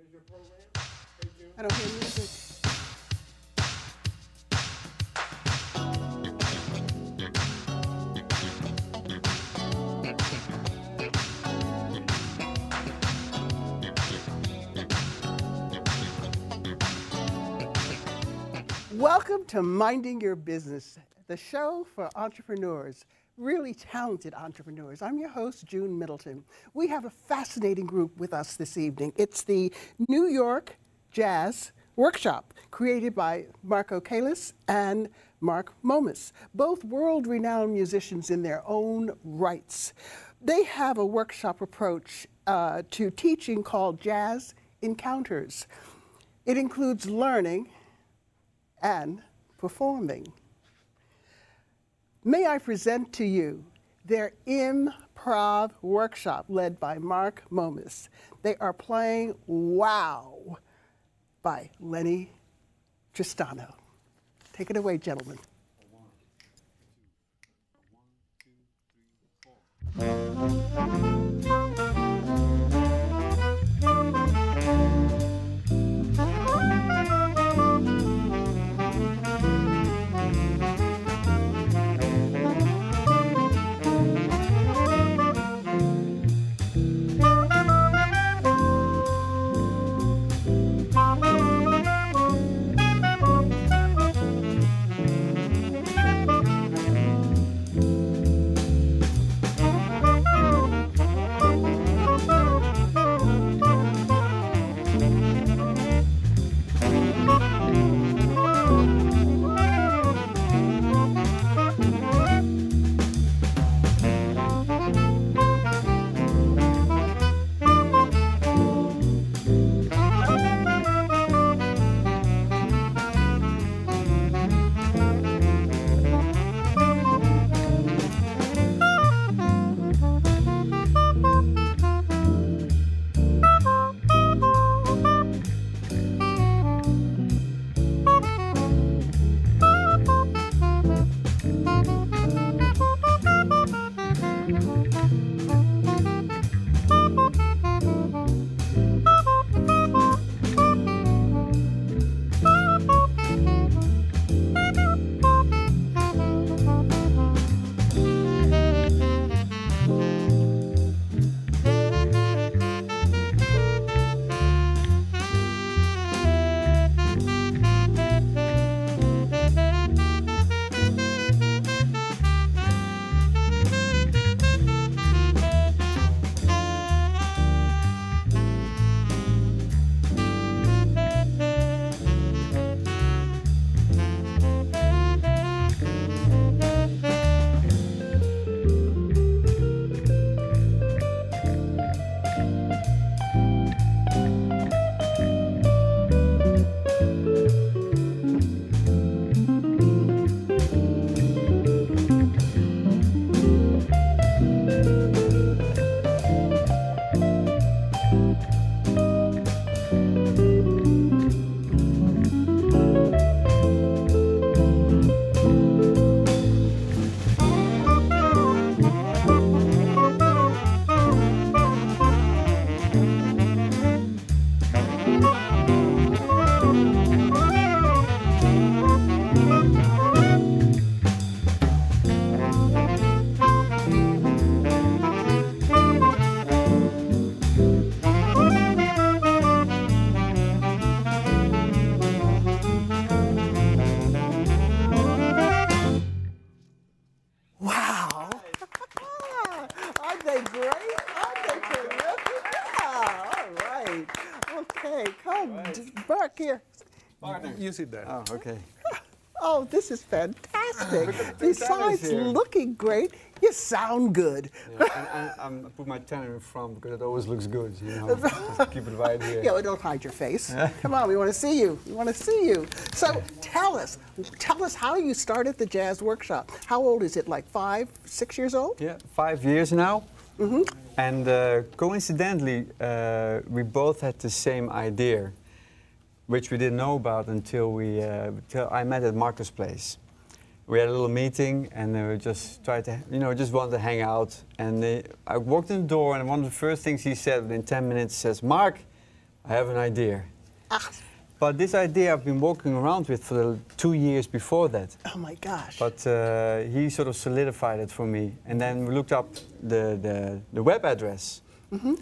I don't hear music. Welcome to Minding Your Business, the show for entrepreneurs, really talented entrepreneurs. I'm your host, June Middleton. We have a fascinating group with us this evening. It's the New York Jazz Workshop, created by Marc and Marc Mommaas, both world-renowned musicians in their own rights. They have a workshop approach to teaching called Jazz Encounters. It includes learning and performing. May I present to you their improv workshop led by Marc Mommaas. They are playing Wow by Lennie Tristano. Take it away, gentlemen. 1, 2, 3, 4. Marc, here. You sit there. Oh, okay. Oh, this is fantastic. Besides looking great, you sound good. Yeah, and I put my tenor in front because it always looks good, you know. Just keep it right here. Yeah, well, don't hide your face. Come on, we want to see you. We want to see you. So tell us how you started the jazz workshop. How old is it, like 5, 6 years old? Yeah, 5 years now. Mm-hmm. And coincidentally, we both had the same idea, which we didn't know about until I met at Marcus' place. We had a little meeting, and we just tried to, just wanted to hang out. And I walked in the door, and one of the first things he said within 10 minutes says, "Marc, I have an idea. Ah, But this idea I've been walking around with for the 2 years before that. oh my gosh. But he sort of solidified it for me. And then we looked up the web address.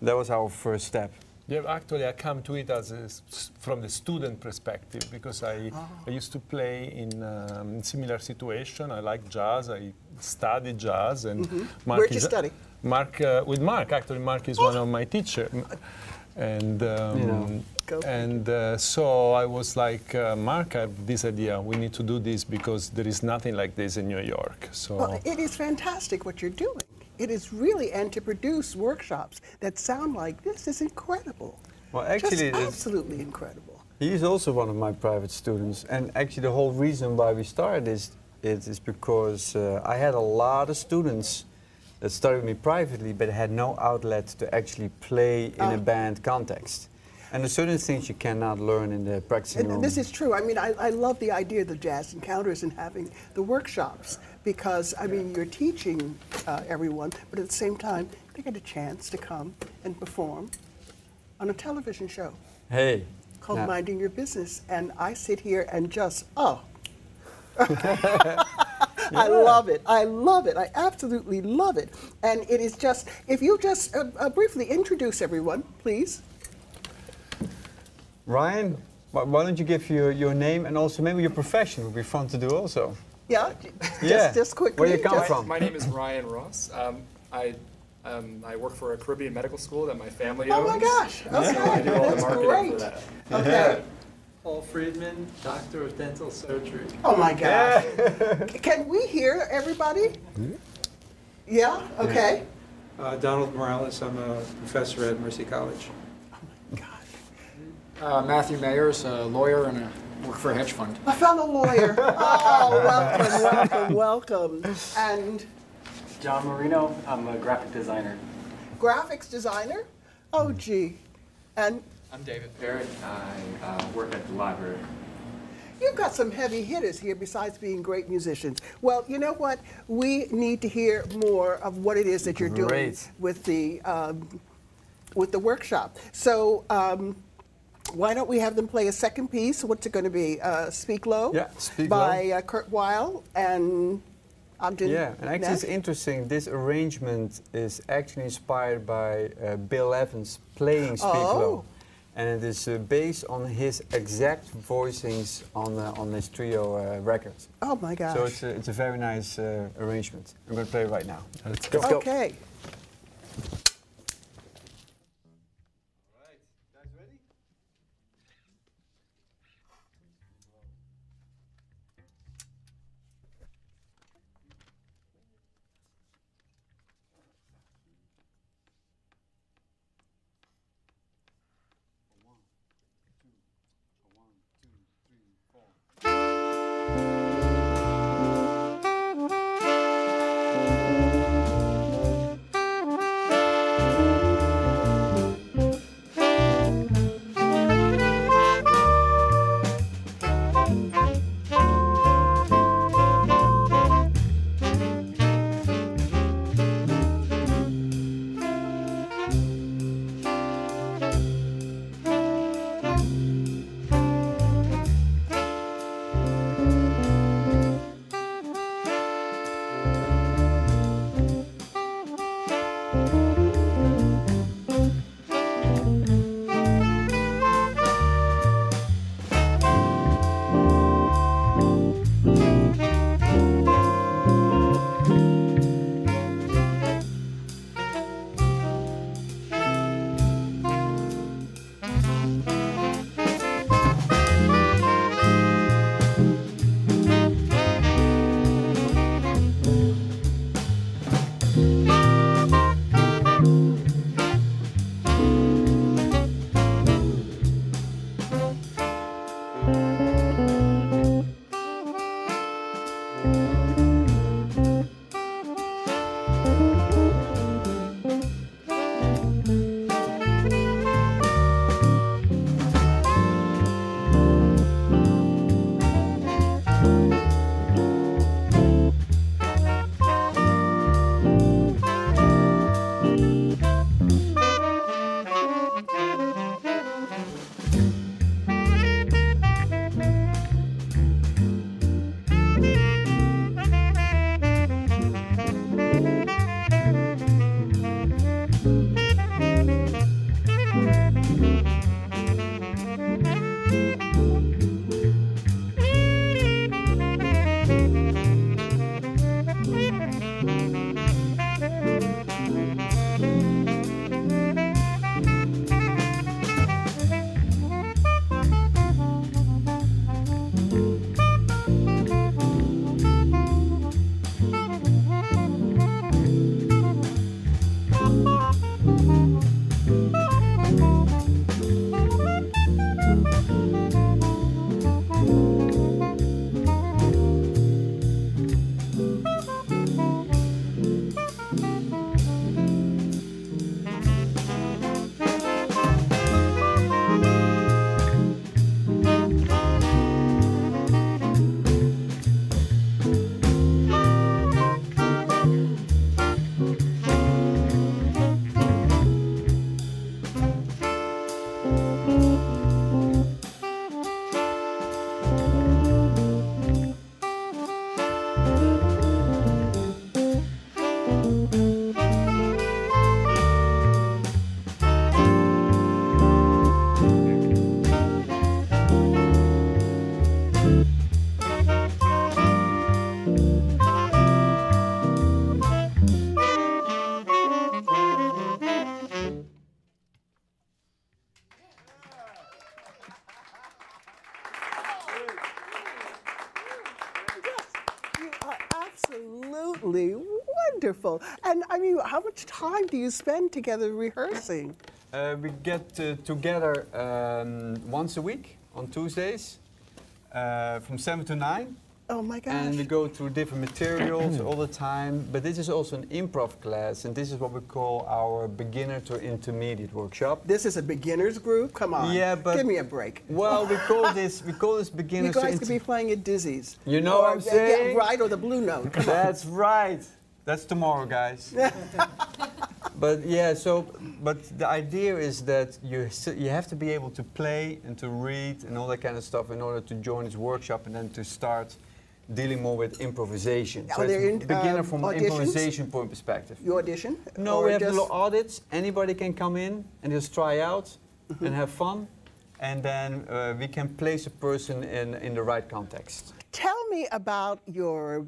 That was our first step. Yeah, actually, I come to it as from the student perspective because I used to play in similar situation. I like jazz. I studied jazz, and Marc Where'd you study? Marc with Marc. Actually, Marc is one of my teachers, and so I was like, Marc, I have this idea. We need to do this because there is nothing like this in New York. So Well, it is fantastic what you're doing. It is really, and to produce workshops that sound like this is incredible. Well, actually, just absolutely incredible. he is also one of my private students. And actually, the whole reason why we started this is because I had a lot of students that studied with me privately, but had no outlet to actually play in a band context. And there's certain things you cannot learn in the practicing room. This is true. I mean, I love the idea of the Jazz Encounters and having the workshops because, I mean, you're teaching everyone, but at the same time, they get a chance to come and perform on a television show Hey. called now- Minding Your Business. And I sit here and just, oh. I love it. I love it. I absolutely love it. And it is just, if you just briefly introduce everyone, please. Ryan, why don't you give your name and also maybe your profession would be fun to do also. Yeah, Yeah. just quickly. Where you come just- from? My name is Ryan Ross. I work for a Caribbean medical school that my family Oh owns. my gosh. Okay, So I do all the that's marketing great. for that. Okay. Paul Friedman, Doctor of Dental Surgery. Oh my gosh. Can we hear everybody? Yeah? Okay. Donald Morales, I'm a professor at Mercy College. Matthew Mayers, a lawyer and I work for a hedge fund. A fellow lawyer. Oh, welcome, welcome, welcome. And John Marino, I'm a graphic designer. graphics designer? Oh, gee. And I'm David Barrett. I work at the library. you've got some heavy hitters here besides being great musicians. Well, you know what? We need to hear more of what it is that you're doing Great. with the workshop. So why don't we have them play a second piece? What's it going to be? Speak Low? Yeah, Speak by Low. Kurt Weill and Ogden Yeah, and actually it's Nash. interesting, this arrangement is actually inspired by Bill Evans playing Speak Low. Oh. And it is based on his exact voicings on his trio records. Oh my gosh. So it's a very nice arrangement. I'm going to play it right now. let's go. Okay. absolutely wonderful. And I mean, how much time do you spend together rehearsing? We get together once a week on Tuesdays from 7 to 9. Oh my gosh. And we go through different materials all the time. But this is also an improv class, and this is what we call our beginner to intermediate workshop. This is a beginner's group? Come on. Yeah, but give me a break. Well, we call this You beginners to guys could be playing at Dizzy's. You know what I'm saying? Yeah, right, or the Blue Note. Come on. That's right. That's tomorrow, guys. But yeah, but the idea is that you have to be able to play and to read and all that kind of stuff in order to join this workshop and then to start dealing more with improvisation. So Are there it's beginner from an auditions? improvisation point perspective. You audition? No, Or we have just- little audits. Anybody can come in and just try out and have fun. And then we can place a person in the right context. Tell me about your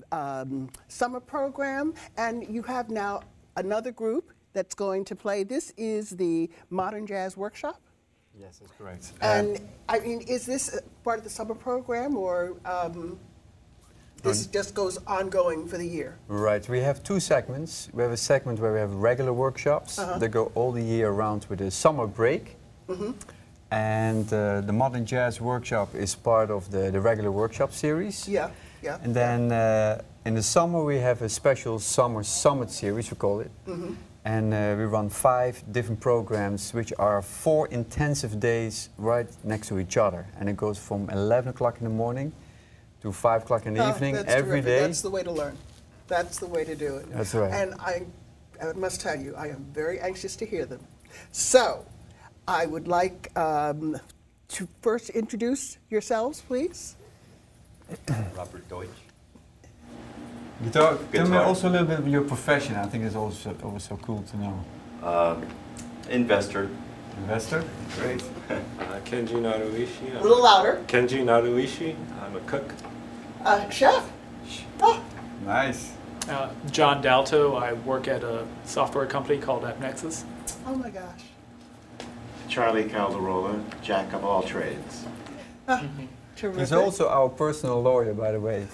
summer program, and you have now another group that's going to play. This is the Modern Jazz Workshop. Yes, that's correct. And I mean, is this part of the summer program, or this just goes ongoing for the year? Right, we have two segments. We have a segment where we have regular workshops that go all the year around with a summer break. And the Modern Jazz Workshop is part of the regular workshop series. Yeah, yeah. And then in the summer we have a special summer summit series, we call it. And we run 5 different programs, which are 4 intensive days right next to each other. And it goes from 11 o'clock in the morning to 5 o'clock in the evening that's every terrific. day. That's the way to learn. That's the way to do it. That's right. And I must tell you, I am very anxious to hear them. So, I would like to first introduce yourselves, please. Robert Deutsch. Tell me Guitar. also a little bit of your profession. I think it's also always so cool to know. Investor. Investor? Great. Kenji Naruishi. A little louder. Kenji Naruishi. I'm a cook. Chef. Oh, Nice. John Dalto. I work at a software company called AppNexus. oh my gosh. Charlie Calderola, jack of all trades. Terrific. He's also our personal lawyer, by the way.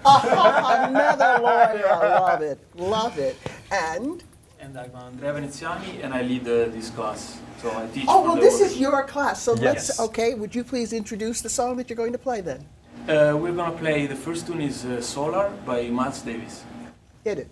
Another lawyer. I love it. Love it. And And I'm Andrea Veneziani, and I lead this class. So I teach. oh for well, the this work- is your class. So let's. Yes. Okay. Would you please introduce the song that you're going to play then? We're gonna play. The first tune is "Solar" by Miles Davis. Hit it.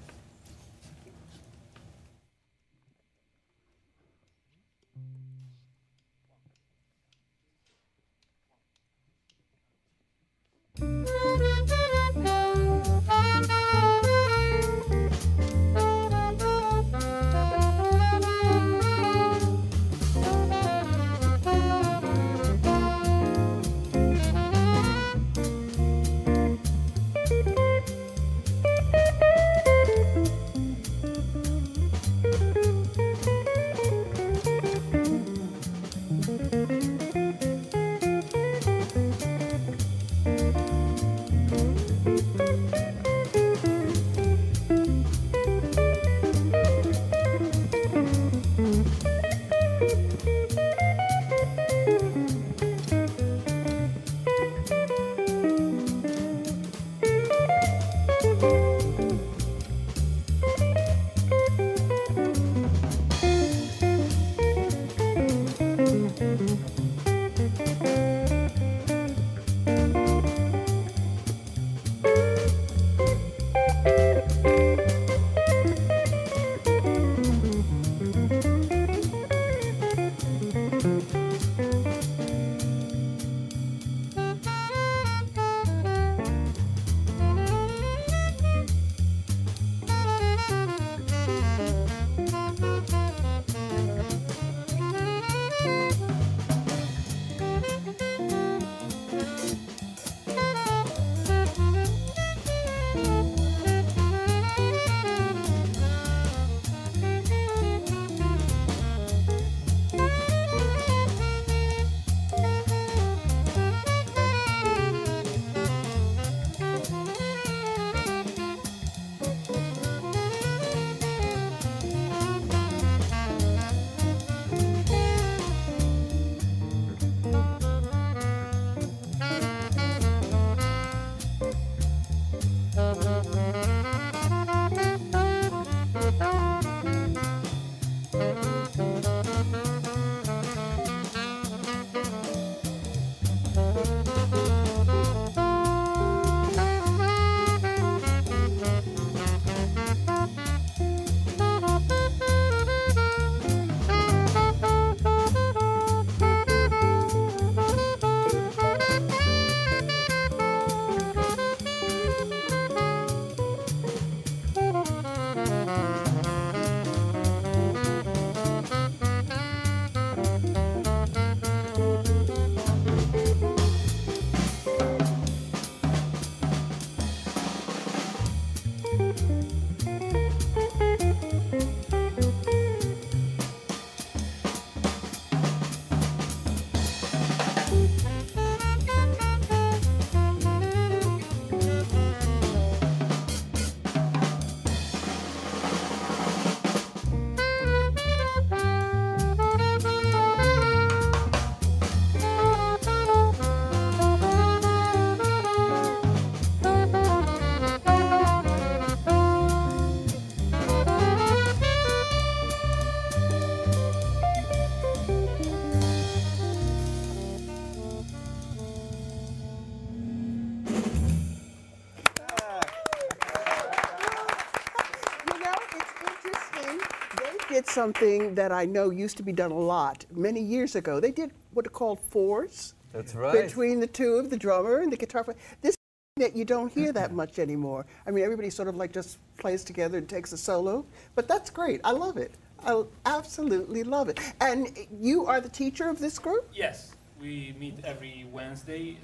something that I know used to be done a lot many years ago. They did what are called fours. That's right. Between the two of the drummer and the guitar player. This is that you don't hear that much anymore. I mean, everybody sort of like just plays together and takes a solo, but that's great. I love it. I absolutely love it. And you are the teacher of this group? Yes, we meet every Wednesday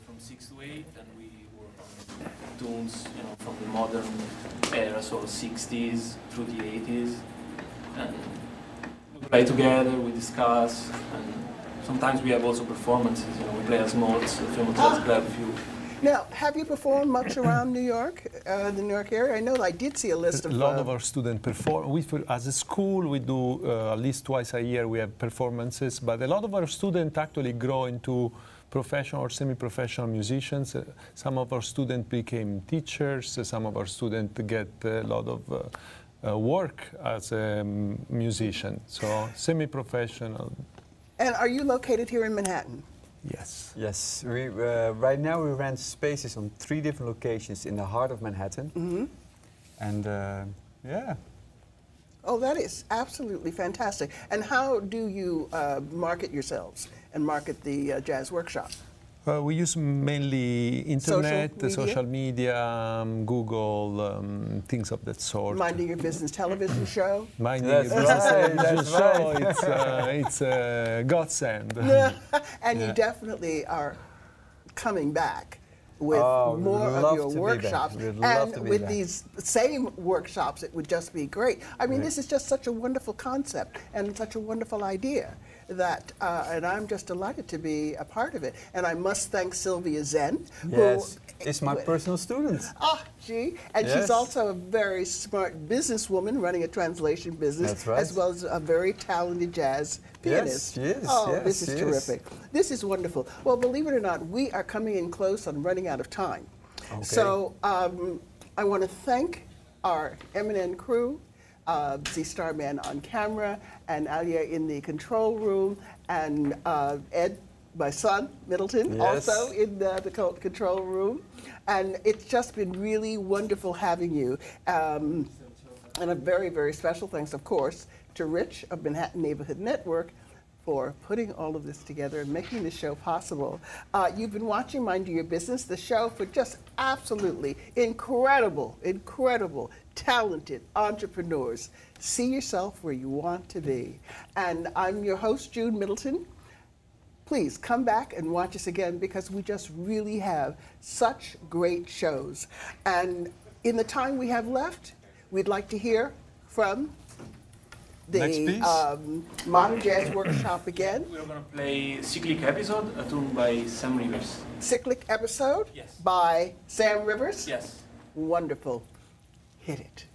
from 6 to 8, and we work on tunes, from the modern era, so 60s through the 80s. And we play together, we discuss, and sometimes we have also performances. We play as mods, the film jazz club. Now, have you performed much around New York, the New York area? I know I did see a list of... A lot of our students perform. As a school, we do at least twice a year we have performances, but a lot of our students actually grow into professional or semi-professional musicians. Some of our students became teachers. Some of our students get a lot of work as a musician, so semi-professional. And are you located here in Manhattan? Yes. Yes. We, right now we rent spaces on 3 different locations in the heart of Manhattan. Mm-hmm. And yeah. Oh, that is absolutely fantastic. And how do you market yourselves and market the jazz workshop? We use mainly internet, social media, Google, things of that sort. Minding Your Business television show? Minding Your Business television show, it's a godsend. And you definitely are coming back with more of your workshops. And with these same workshops, it would just be great. I mean, this is just such a wonderful concept and such a wonderful idea that, and I'm just delighted to be a part of it. And I must thank Sylvia Zen. Yes, is my personal student. Ah, gee. And she's also a very smart businesswoman running a translation business, as well as a very talented jazz pianist. Yes, she is. Oh, yes, this is terrific. This is wonderful. Well, believe it or not, we are coming in close on running out of time. Okay. So I want to thank our eminent crew, the Starman on camera, and Alia in the control room, and Ed, my son, Middleton, also in the control room. And it's just been really wonderful having you. And a very, very special thanks, of course, to Rich of Manhattan Neighborhood Network for putting all of this together and making this show possible. You've been watching Mind Your Business, the show for just absolutely incredible, talented entrepreneurs. See yourself where you want to be. And I'm your host, June Middleton. Please come back and watch us again, because we just really have such great shows. And in the time we have left, we'd like to hear from the Modern Jazz Workshop again. We're going to play Cyclic Episode, a tune by Sam Rivers. Cyclic Episode? Yes. By Sam Rivers? Yes. Wonderful. Hit it.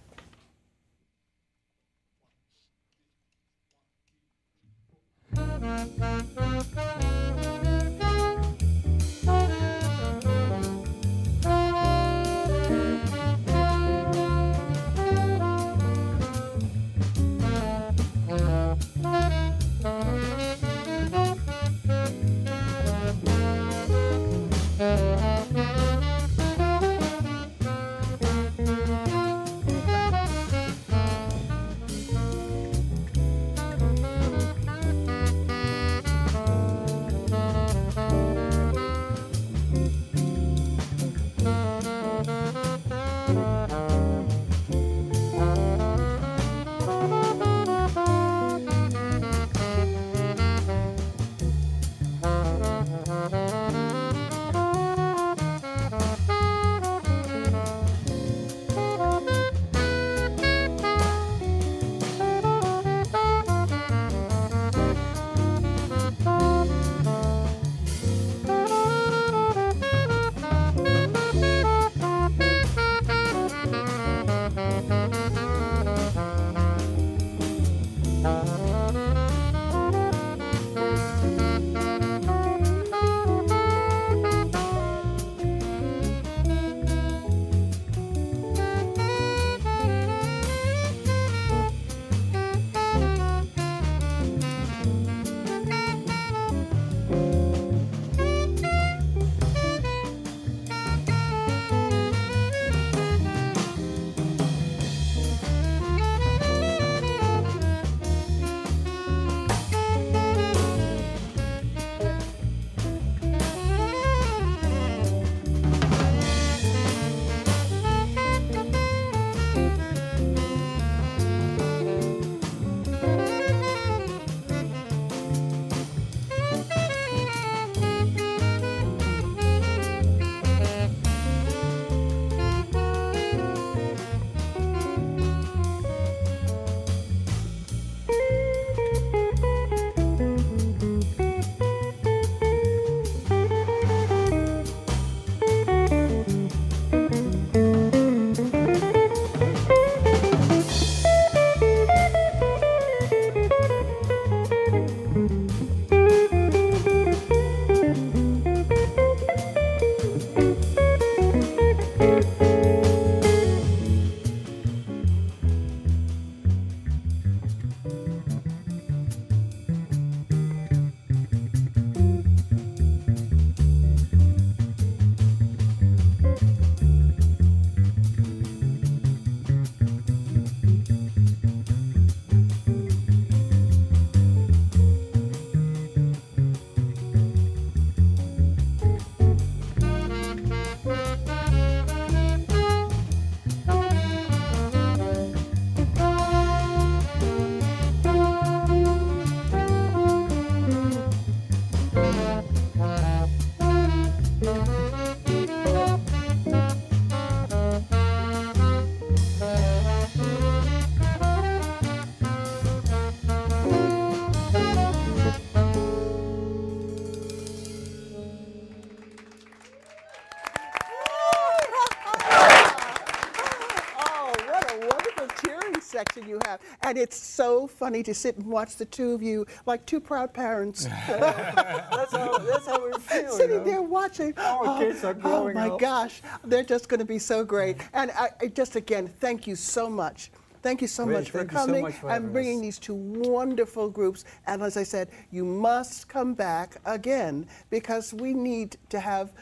section you have. And it's so funny to sit and watch the two of you like two proud parents. That's how we feel. Sitting there watching. Our kids are growing up. Oh my up. gosh, they're just going to be so great. And I just again, thank you so much. Thank you so much for coming and bringing these two wonderful groups. And as I said, you must come back again because we need to have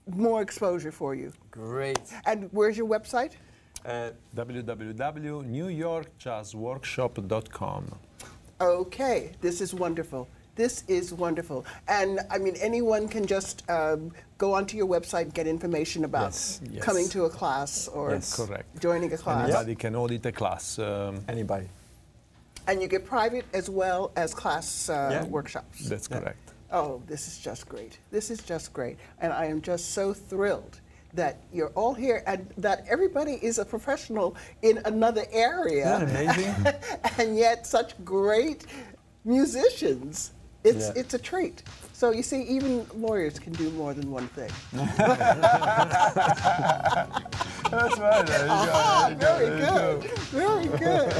more exposure for you. Great. And where's your website? www.newyorkjazzworkshop.com. Okay, this is wonderful. This is wonderful. And I mean, anyone can just go onto your website and get information about coming to a class or joining a class. Anybody can audit a class. Anybody. And you get private as well as class workshops. That's correct. Oh, this is just great. This is just great. And I am just so thrilled that you're all here and that everybody is a professional in another area. Isn't that amazing? And yet such great musicians. It's a treat. So you see, even lawyers can do more than one thing. That's right. Very good. Very good.